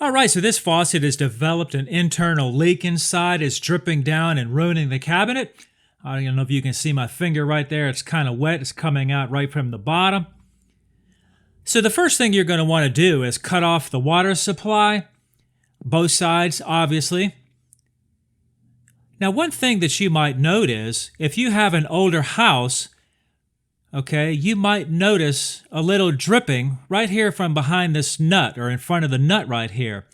Alright, so this faucet has developed an internal leak inside. It's dripping down and ruining the cabinet. I don't know if you can see my finger right there. It's kind of wet. It's coming out right from the bottom. So the first thing you're going to want to do is cut off the water supply. Both sides, obviously. Now, one thing that you might note is, if you have an older house, okay, you might notice a little dripping right here from behind this nut, or in front of the nut right here.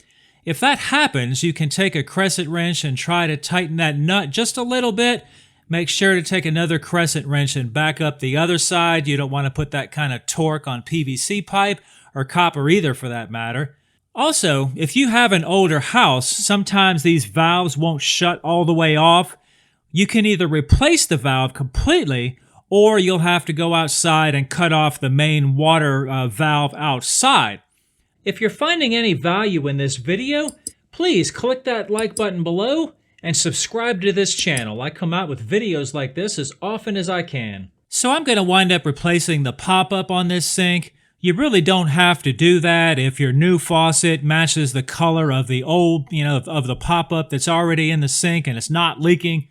If that happens, you can take a crescent wrench and try to tighten that nut just a little bit. Make sure to take another crescent wrench and back up the other side. You don't want to put that kind of torque on PVC pipe, or copper either for that matter. Also, if you have an older house, sometimes these valves won't shut all the way off. You can either replace the valve completely, or you'll have to go outside and cut off the main water valve outside. If you're finding any value in this video, please click that like button below and subscribe to this channel. I come out with videos like this as often as I can. So I'm going to wind up replacing the pop-up on this sink. You really don't have to do that if your new faucet matches the color of the old, of the pop-up that's already in the sink and it's not leaking.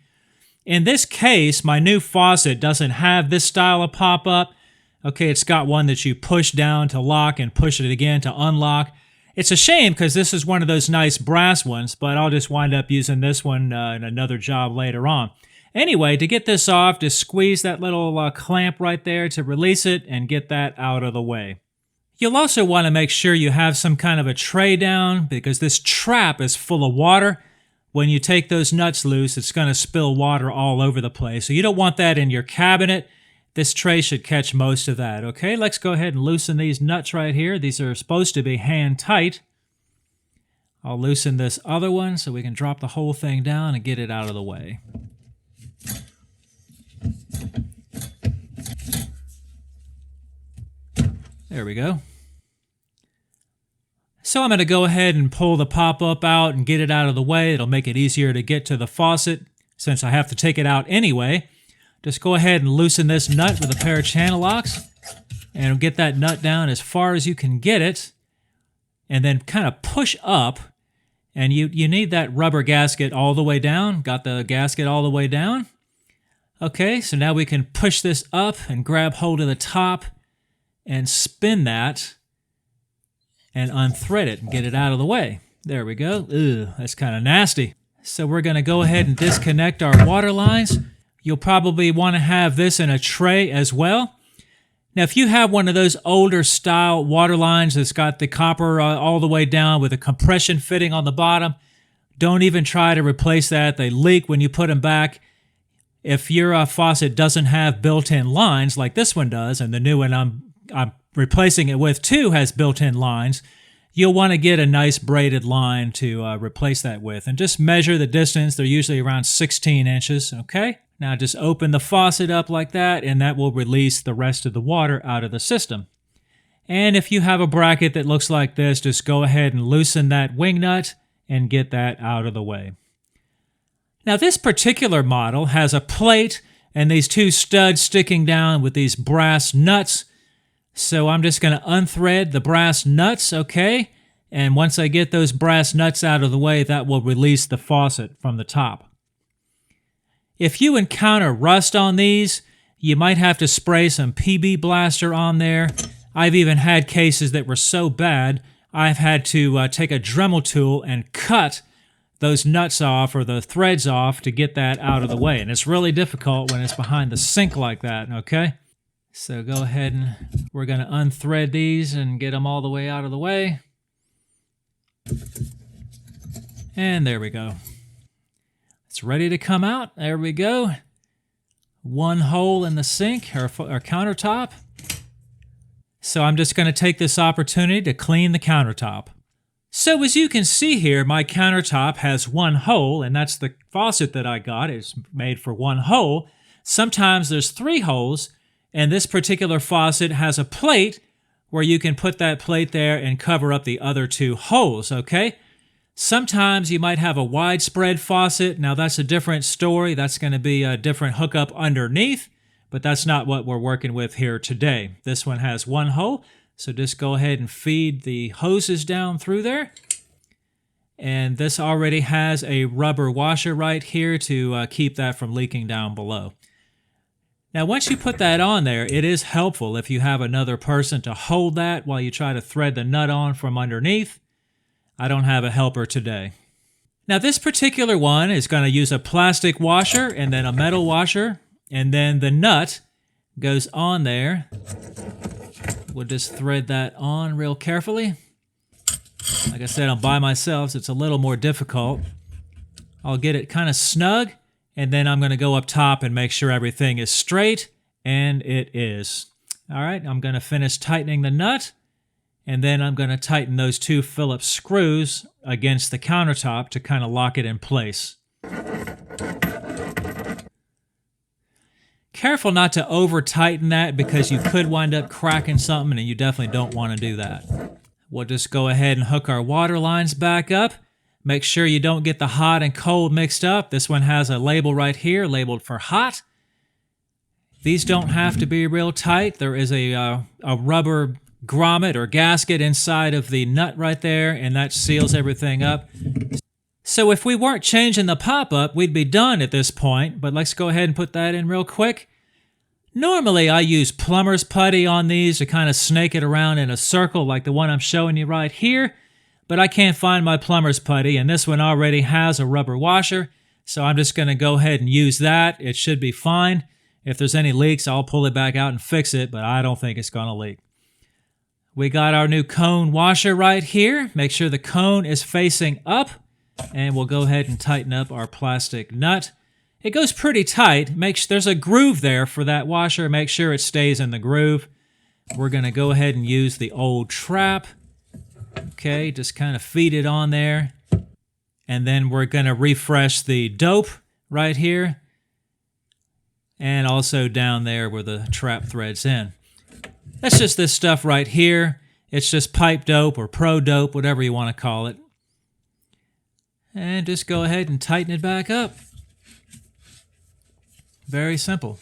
In this case, my new faucet doesn't have this style of pop-up. Okay, it's got one that you push down to lock and push it again to unlock. It's a shame because this is one of those nice brass ones, but I'll just wind up using this one in another job later on. Anyway, to get this off, just squeeze that little clamp right there to release it and get that out of the way. You'll also want to make sure you have some kind of a tray down because this trap is full of water. When you take those nuts loose, it's going to spill water all over the place. So you don't want that in your cabinet. This tray should catch most of that. Okay, let's go ahead and loosen these nuts right here. These are supposed to be hand tight. I'll loosen this other one so we can drop the whole thing down and get it out of the way. There we go. So I'm going to go ahead and pull the pop-up out and get it out of the way. It'll make it easier to get to the faucet since I have to take it out anyway. Just go ahead and loosen this nut with a pair of channel locks and get that nut down as far as you can get it, and then kind of push up, and you need that rubber gasket all the way down. Got the gasket all the way down? Okay, so now we can push this up and grab hold of the top and spin that and unthread it and get it out of the way. There we go. Ugh, that's kind of nasty. So we're going to go ahead and disconnect our water lines. You'll probably want to have this in a tray as well. Now, if you have one of those older style water lines that's got the copper all the way down with a compression fitting on the bottom, don't even try to replace that. They leak when you put them back. If your faucet doesn't have built-in lines like this one does, and the new one I'm replacing it with too has built-in lines, you'll want to get a nice braided line to replace that with. And just measure the distance. They're usually around 16 inches, okay? Now just open the faucet up like that, and that will release the rest of the water out of the system. And if you have a bracket that looks like this, just go ahead and loosen that wing nut and get that out of the way. Now this particular model has a plate and these two studs sticking down with these brass nuts. So I'm just going to unthread the brass nuts, okay? And once I get those brass nuts out of the way, that will release the faucet from the top. If you encounter rust on these, you might have to spray some PB Blaster on there. I've even had cases that were so bad, I've had to take a Dremel tool and cut those nuts off or the threads off to get that out of the way. And it's really difficult when it's behind the sink like that, okay? So go ahead and we're going to unthread these and get them all the way out of the way. And there we go. It's ready to come out. There we go. One hole in the sink or countertop. So I'm just going to take this opportunity to clean the countertop. So as you can see here, my countertop has one hole, and that's the faucet that I got. It's made for one hole. Sometimes there's 3 holes, and this particular faucet has a plate where you can put that plate there and cover up the other 2 holes, okay? Sometimes you might have a widespread faucet. Now that's a different story. That's going to be a different hookup underneath, but that's not what we're working with here today. This one has one hole, so just go ahead and feed the hoses down through there. And this already has a rubber washer right here to keep that from leaking down below. Now, once you put that on there, it is helpful if you have another person to hold that while you try to thread the nut on from underneath. I don't have a helper today. Now, this particular one is going to use a plastic washer and then a metal washer, and then the nut goes on there. We'll just thread that on real carefully. Like I said, I'm by myself, so it's a little more difficult. I'll get it kind of snug, and then I'm going to go up top and make sure everything is straight, and it is. All right, I'm going to finish tightening the nut, and then I'm going to tighten those 2 Phillips screws against the countertop to kind of lock it in place. Careful not to over-tighten that because you could wind up cracking something, and you definitely don't want to do that. We'll just go ahead and hook our water lines back up. Make sure you don't get the hot and cold mixed up. This one has a label right here labeled for hot. These don't have to be real tight. There is a rubber grommet or gasket inside of the nut right there, and that seals everything up. So if we weren't changing the pop-up, we'd be done at this point, but let's go ahead and put that in real quick. Normally, I use plumber's putty on these to kind of snake it around in a circle like the one I'm showing you right here, but I can't find my plumber's putty, and this one already has a rubber washer, so I'm just going to go ahead and use that. It should be fine. If there's any leaks, I'll pull it back out and fix it, but I don't think it's going to leak. We got our new cone washer right here. Make sure the cone is facing up, and we'll go ahead and tighten up our plastic nut. It goes pretty tight. There's a groove there for that washer. Make sure it stays in the groove. We're going to go ahead and use the old trap. Okay, just kind of feed it on there. And then we're going to refresh the dope right here. And also down there where the trap threads in. That's just this stuff right here. It's just pipe dope or pro dope, whatever you want to call it. And just go ahead and tighten it back up. Very simple.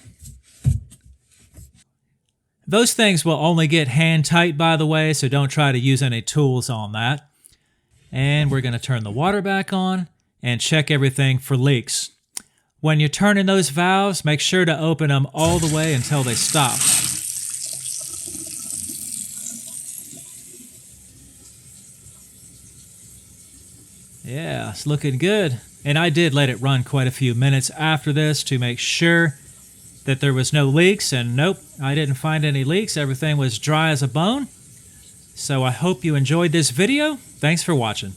Those things will only get hand tight, by the way, so don't try to use any tools on that. And we're going to turn the water back on and check everything for leaks. When you're turning those valves, make sure to open them all the way until they stop. Yeah, it's looking good. And I did let it run quite a few minutes after this to make sure that there was no leaks. And nope, I didn't find any leaks. Everything was dry as a bone. So I hope you enjoyed this video. Thanks for watching.